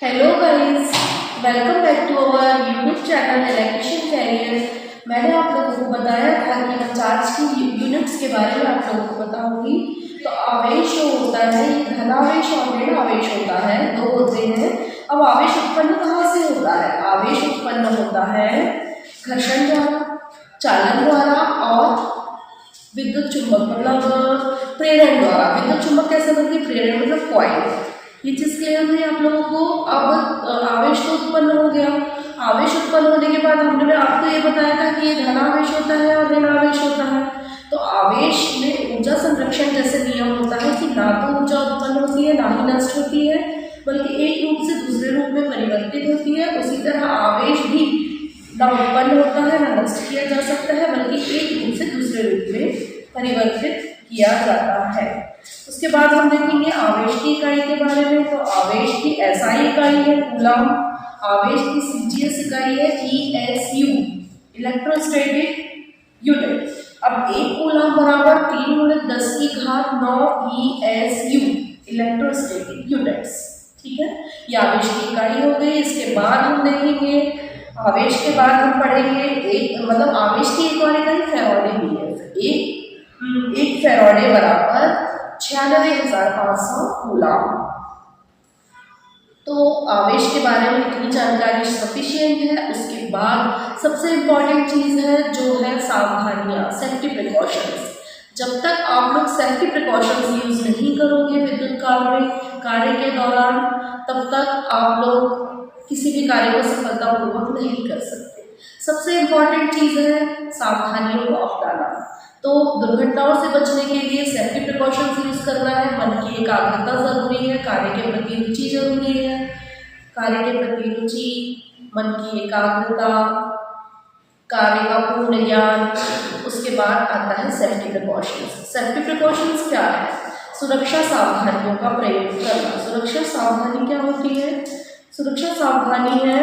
Hello guys, welcome back to our YouTube channel electrician career. मैंने आप लोगों को बताया था कि मैं चार्ज की यूनिट्स के बारे में आप लोगों को बताऊंगी। तो आवेश जो होता है ये धनावेश और ऋण आवेश होता है, दो होते हैं। अब आवेश उत्पन्न कहाँ से होता है? आवेश उत्पन्न होता है घर्षण द्वारा, चालन द्वारा और विद्युत चुंबक मतलब प्रेरण द्वारा। विद्युत चुंबक कैसे बनती है? प्रेरण मतलब कॉइल। ये चीज क्लियर हुई आप लोगों को। अब आवेश तो उत्पन्न हो गया। आवेश उत्पन्न होने के बाद हमने आपको ये बताया था कि ये धनावेश होता है और ऋण आवेश होता है। तो आवेश में ऊर्जा संरक्षण जैसे नियम होता है कि ना तो ऊर्जा उत्पन्न होती है ना ही नष्ट होती है, बल्कि एक रूप से दूसरे रूप में परिवर्तित होती है। उसी तरह आवेश भी ना उत्पन्न होता है ना नष्ट किया जा सकता है, बल्कि एक रूप से दूसरे रूप में परिवर्तित किया जाता है। उसके बाद हम देखेंगे आवेश की इकाई के बारे में। तो आवेश की एसआई इकाई है कूलम, आवेश की सीजीएस इकाई है ईएसयू, इलेक्ट्रोस्टैटिक यूनिट। अब एक कूलम बराबर 3×10⁹ ESU, इलेक्ट्रोस्टैटिक यूनिट्स। ठीक है, ये आवेश की इकाई हो गई। इसके बाद हम देखेंगे आवेश के बाद हम पढ़ेंगे एक मतलब आवेश की एक और इकाई फैराडे भी है। एक फैराडे बराबर 96,500 कूलम। तो आवेश के बारे में इतनी जानकारी सफिशिएंट है। उसके बाद सबसे इम्पॉर्टेंट चीज है जो है सावधानियां, सेफ्टी प्रिकॉशंस। जब तक आप लोग सेफ्टी प्रिकॉशंस यूज नहीं करोगे विद्युत कार्य के दौरान, तब तक आप लोग किसी भी कार्य को सफलतापूर्वक नहीं कर सकते। सबसे इम्पॉर्टेंट चीज है सावधानियों को अपनाना। तो दुर्घटनाओं से बचने के लिए सेफ्टी प्रिकॉशंस यूज करना है। मन की एकाग्रता जरूरी है, कार्य के प्रति रुचि जरूरी है। कार्य के प्रति रुचि, मन की एकाग्रता, कार्य का पूर्ण ज्ञान। उसके बाद आता है सेफ्टी प्रिकॉशंस। सेफ्टी प्रिकॉशंस क्या है? सुरक्षा सावधानियों का प्रयोग करना। सुरक्षा सावधानी क्या होती है? सुरक्षा सावधानी है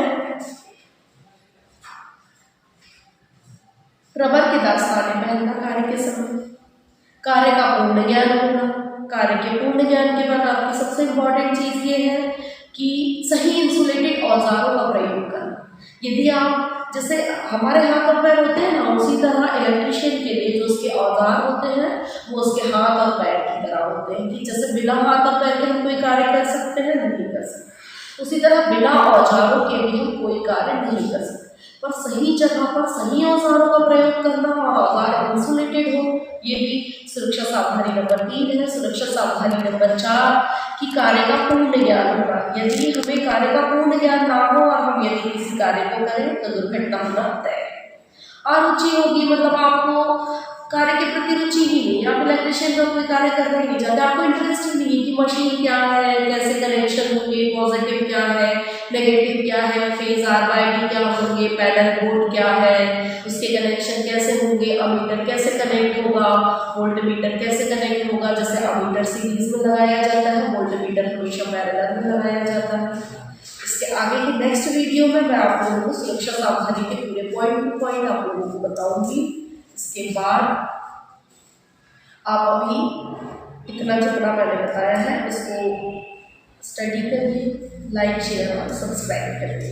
रबर के दस्ताने पहनना कार्य के समय, कार्य का पूर्ण ज्ञान होना। कार्य के पूर्ण ज्ञान के बाद आपकी सबसे इम्पोर्टेंट चीज ये है कि सही इंसुलेटेड औजारों का प्रयोग करना। यदि आप जैसे हमारे हाथ और पैर होते हैं ना, उसी तरह इलेक्ट्रिशियन के लिए जो उसके औजार होते हैं वो उसके हाथ और पैर की तरह होते हैं कि जैसे बिना हाथ और पैर के हम कोई कार्य कर सकते हैं, नहीं कर सकते, उसी तरह बिना औजारों के भी हम कोई कार्य नहीं कर सकते। पर सही जगह पर सही औजारों का प्रयोग करना और औजार इंसुलेटेड हो, ये भी सुरक्षा सावधानी नंबर 3 है। सुरक्षा सावधानी नंबर 4 कि कार्य का पूर्ण ज्ञान होना। यदि हमें कार्य का पूर्ण ज्ञान ना हो और हम यदि किसी कार्य को करें तो दुर्घटना होना तय है। अरुचि होगी मतलब आपको कार्य के प्रति रुचि ही नहीं, आप इलेक्ट्रिशियन का कोई कार्य करना ही नहीं चाहते, आपको इंटरेस्ट ही नहीं है कि मशीन क्या है, कैसे कनेक्शन होंगे, पॉजिटिव क्या है, नेगेटिव क्या है, फेज RYD क्या होंगे, पैडल बोर्ड क्या है, उसके कनेक्शन कैसे होंगे, अमीटर कैसे कनेक्ट होगा, वोल्ट मीटर कैसे कनेक्ट होगा। जैसे अमीटर सीरीज में लगाया जाता है, वोल्ट मीटर हमेशा पैरेलल में लगाया जाता है। इसके आगे की नेक्स्ट वीडियो में मैं आप लोगों को सुरक्षा सावधानी के पूरे पॉइंट टू पॉइंट आप लोगों को बताऊंगी। इसके बाद आप अभी इतना जितना मैंने बताया है उसको स्टडी करिए, लाइक शेयर और सब्सक्राइब करिए।